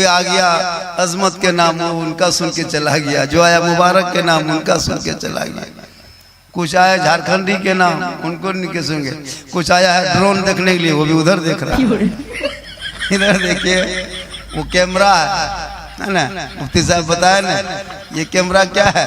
आ गया अजमत के नाम वो उनका सुन के चला गया, जो आया मुबारक के नाम उनका सुन के चला गया, कुछ आया झारखंडी के नाम उनको नहीं के सुन गए, कुछ आया है ड्रोन देखने के लिए वो भी उधर देख रहा है। इधर देखिए वो कैमरा है ना, मुफ्ती साहब बताया ना ये कैमरा क्या है,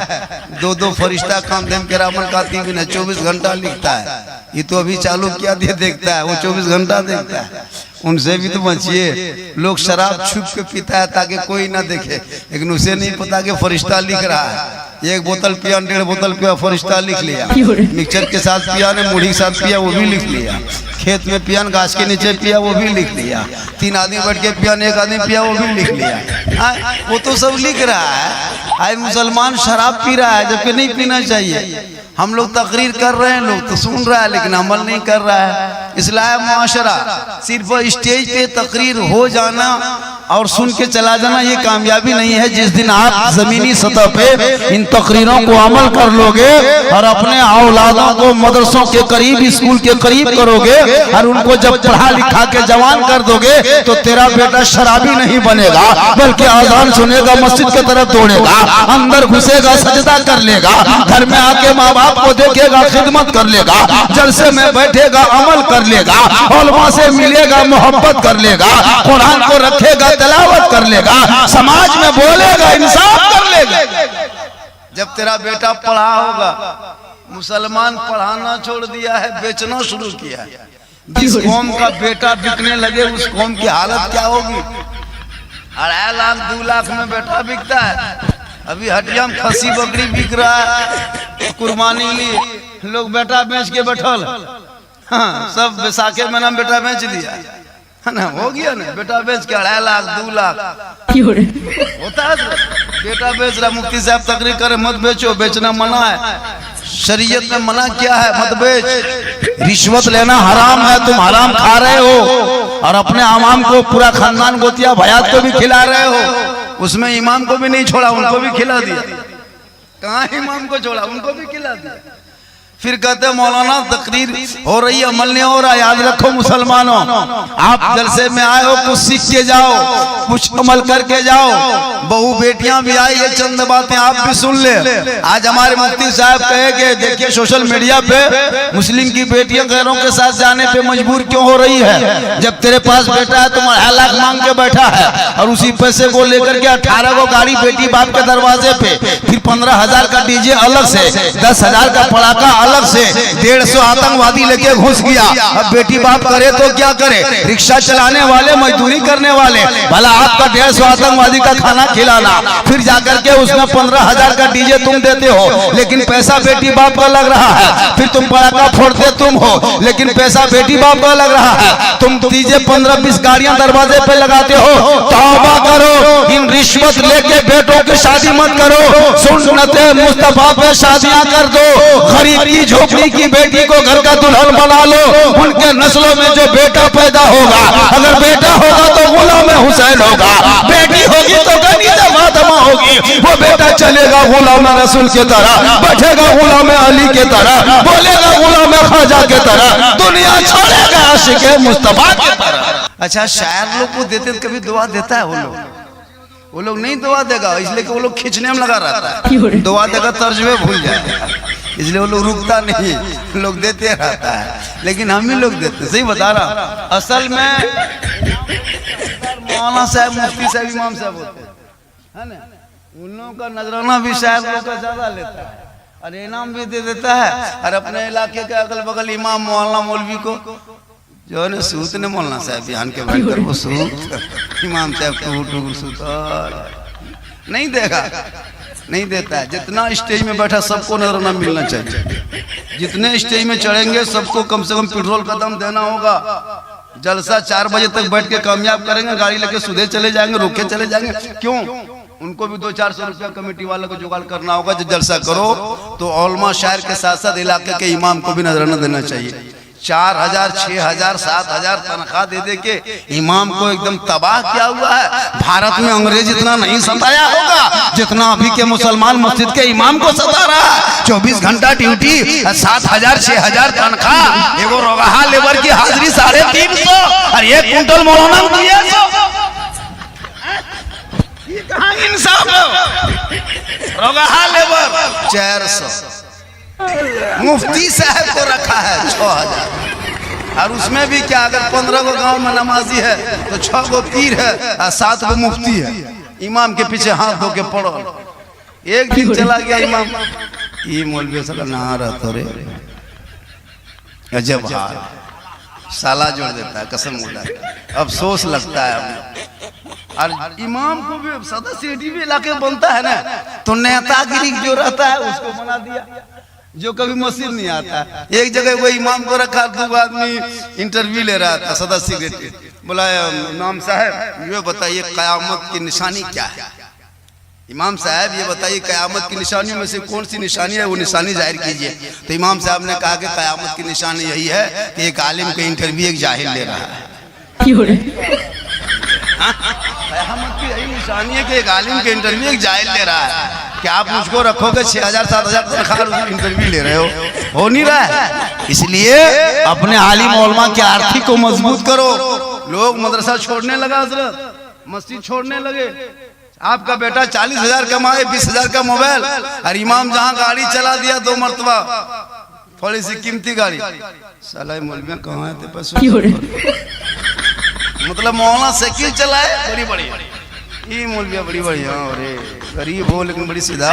दो फरिश्ता कामदेव के रामन कातिब ने 24 घंटा लिखता है, ये तो अभी चालू किया दिया देखता है, वो 24 घंटा देखता है। उनसे भी तो बचिए, लोग शराब छुप के पीता है ताकि कोई ना देखे, लेकिन उसे नहीं पता कि फरिश्ता लिख रहा है। एक बोतल पिया 1.5 बोतल पिया फरिश्ता लिख लिया, मिक्सचर के साथ पिया ने मुढ़ी के साथ पिया वो भी लिख लिया, खेत में पिया घास के नीचे पिया वो भी लिख लिया, 3 आदमी बैठ के पिया 1 आदमी पिया वो भी लिख लिया। वो तो सब लिख रहा है। आज मुसलमान शराब पी रहा है जबकि नहीं पीना चाहिए। हम लोग तकरीर कर रहे हैं, लोग तो सुन रहा है लेकिन अमल नहीं कर रहा है। इसलिए मुआशरा सिर्फ स्टेज पे तकरीर हो जाना और सुन के चला जाना ये कामयाबी नहीं है। जिस दिन आप जमीनी सतह पे इन तकरीरों को अमल कर लोगे और अपने औलादों को मदरसों के करीब स्कूल के करीब करोगे और उनको जब पढ़ा लिखा के जवान कर दोगे तो तेरा बेटा शराबी नहीं बनेगा, बल्कि आजान सुनेगा मस्जिद की तरफ दौड़ेगा, अंदर घुसेगा सजदा कर लेगा, घर में आके माँ बाप को देखेगा खिदमत कर लेगा, जलसे में बैठेगा अमल कर लेगा, उलमा से मिलेगा मोहब्बत कर लेगा, कुरान को रखेगा तिलावत कर लेगा, समाज में बोलेगा इंसाफ कर लेगा। जब तेरा बेटा पढ़ा होगा, मुसलमान पढ़ाना छोड़ दिया है, बेचना शुरू किया है। जिस कौम का बेटा बिकने लगे उस कौम की हालत क्या होगी। 2.5 लाख 2 लाख में बेटा बिकता है। अभी हटिया में खसी बकरी बिक रहा है कुर्बानी लिए, लोग बेटा बेच के बैठल। हाँ, सब बैसाखे में नाम बेटा बेच दिया है ना, हो गया ना, बेटा बेच के 2.5 लाख 2 लाख होता है। बेटा बेच रहा, मुफ्ती साहब तकरीर करे मत बेचो, बेचना मना है, शरीयत में मना किया है मत बेच। रिश्वत लेना हराम है, तुम हराम खा रहे हो और अपने आवाम को पूरा खानदान गोतिया भयात को भी खिला रहे हो। उसमें इमाम को भी नहीं छोड़ा, उनको भी खिला दिया। कहाँ इमाम को छोड़ा, उनको भी खिला दिया। फिर कहते मौलाना तकरीर हो रही है, अमल नहीं हो रहा। याद रखो मुसलमानों, आप जलसे में आए हो, कुछ सीख के जाओ, कुछ अमल करके जाओ। बहू बेटियां भी आई, ये चंद बातें आप भी सुन ले। आज हमारे मुफ्ती साहब कहे कि देखिए सोशल मीडिया पे मुस्लिम की बेटियां गैरों के साथ जाने पे मजबूर क्यों हो रही है। जब तेरे पास बेटा है तुम 2.5 लाख मांग के बैठा है और उसी पैसे को लेकर के 18 को गाड़ी बेटी बाप के दरवाजे पे, फिर 15,000 का डीजे अलग से, 10,000 का पटाखा अलग से, 150 आतंकवादी लेके घुस गया। अब बेटी बाप करे तो क्या करे, रिक्शा चलाने वाले मजदूरी करने वाले, भला आपका 150 आतंकवादी का खाना खिलाना, फिर जाकर के उसमें 15,000 का डीजे तुम देते हो, लेकिन पैसा बेटी बाप का लग रहा है। फिर तुम पटाखा फोड़ते तुम हो, लेकिन पैसा बेटी बाप का लग रहा है। तुम डीजे 15-20 गाड़ियां दरवाजे पे लगाते हो। तौबा करो, इन रिश्वत लेके बेटों की शादी मत करो, सुन्नते मुस्तफा पे शादियां कर दो। गरीब की झोपड़ी की बेटी को घर का दुल्हन बना लो, उनके नस्लों में जो बेटा पैदा होगा, अगर बेटा होगा तो गुलाम हुसैन होगा, बेटी होगी तो गनीजा फातिमा होगी। वो बेटा चलेगा गुलाम रसूल की तरह, बैठेगा गुलाम अली की तरह, बोलेगा गुलाम ख्वाजा की तरह, दुनिया छोड़ेगा आशिक मुस्तफा की तरह। अच्छा, शायर लोग को देते कभी दुआ देता है वो लोग नहीं दुआ देगा, इसलिए कि वो लोग खींचने में लगा रहता है। दुआ देगा तर्जमे भूल जाए, इसलिए वो लोग रुकता नहीं, लोग देते रहता है। लेकिन हम ही लोग देते, सही बता रहा। असल में मौलाना साहब, मुफ्ती साहब, इमाम साहब होते है ना, उन लोगों का नजराना भी साहब लोग का ज्यादा लेता है और इनाम भी दे देता है। और अपने इलाके के अगल बगल इमाम मौलाना मौलवी को जो है सूत ने मौलाना साहब बिहान के बैठ कर वो सूत, इमाम साहब टूट सूत नहीं देगा, नहीं देता है। जितना स्टेज में बैठा सबको नजराना मिलना चाहिए। जितने स्टेज में चढ़ेंगे सबको कम से कम पेट्रोल का दाम देना होगा। जलसा 4 बजे तक बैठ के कामयाब करेंगे, गाड़ी लेके सुधे चले जाएंगे, रुके चले जाएंगे। क्यों? उनको भी 200-400 रुपया कमेटी वालों को जुगाड़ करना होगा। जब जलसा करो तो औलमा शायर के साथ साथ इलाके के इमाम को भी नजराना देना चाहिए। 4,000, 6,000, 7,000 तनख्वाह दे दे के इमाम को एकदम तबाह किया हुआ है। भारत में अंग्रेज इतना नहीं सताया होगा जितना अभी के मुसलमान मस्जिद के इमाम को सता रहा है। 24 घंटा ड्यूटी, 7,000, 6,000 तनख्वाह, एगो रोगाहा लेबर की हाजिरी 350 और 1 कुंटल मौलाना ये कहाँ इंसाफ है? रोगा लेबर 400, मुफ्ती साहब को रखा है 6000, और उसमें भी क्या, अगर 15 गो गांव में नमाजी है तो 6 गो पीर है और 7 गो मुफ्ती है। इमाम के पीछे हाथ धो के पड़ो। एक दिन चला गया इमाम, ये मौलवी साला नहा रहा था रे, अजब हाल, साला जोड़ देता है, कसम उड़ा, अफसोस लगता है हमें। और इमाम को भी सदा सीढ़ी भी इलाके बनता है ना, तो नेतागिरी जो रहता है उसको बना दिया, जो कभी मस्जिद नहीं आता। एक जगह वो इमाम को रखा, 2 आदमी इंटरव्यू ले रहा था, सदा सेक्रेटरी बुलाया, इमाम साहब ये बताइए कयामत की निशानी क्या है? इमाम साहब ये बताइए कयामत की निशानियों में से कौन सी निशानी है, वो निशानी जाहिर कीजिए। तो इमाम साहब ने कहा कि कयामत की निशानी यही है कि एक आलिम का इंटरव्यू एक जाहिल ले रहा है। कयामत की यही निशानी है कि एक आलिम के इंटरव्यू एक जाहिल ले रहा है। कि आप मुझको रखोगे 6000-7000 तनख्वाह इंटरव्यू ले रहे हो नहीं रहा है। इसलिए अपने आलिम उलमा की आर्थिक को मजबूत करो। लोग मदरसा छोड़ने लगा, हजरत मस्जिद छोड़ने लगे। आपका बेटा 40,000 कमाए, 20,000 का मोबाइल, और इमाम जहां गाड़ी चला दिया 2 मरतबा, थोड़ी सी कीमती गाड़ी, साला मौलवी कहाँ थे पैसे, मतलब मौलाना साइकिल चलाए बड़ी बढ़िया, ये मौलविया बड़ी बढ़िया, अरे गरीब हो लेकिन बड़ी सीधा,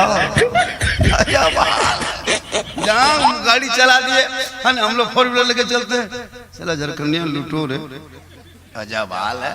जहाँ गाड़ी चला दिए हम लोग 4 व्हीलर लेके चलते हैं, साला झारखंडिया लूटो रे, अजब हाल है।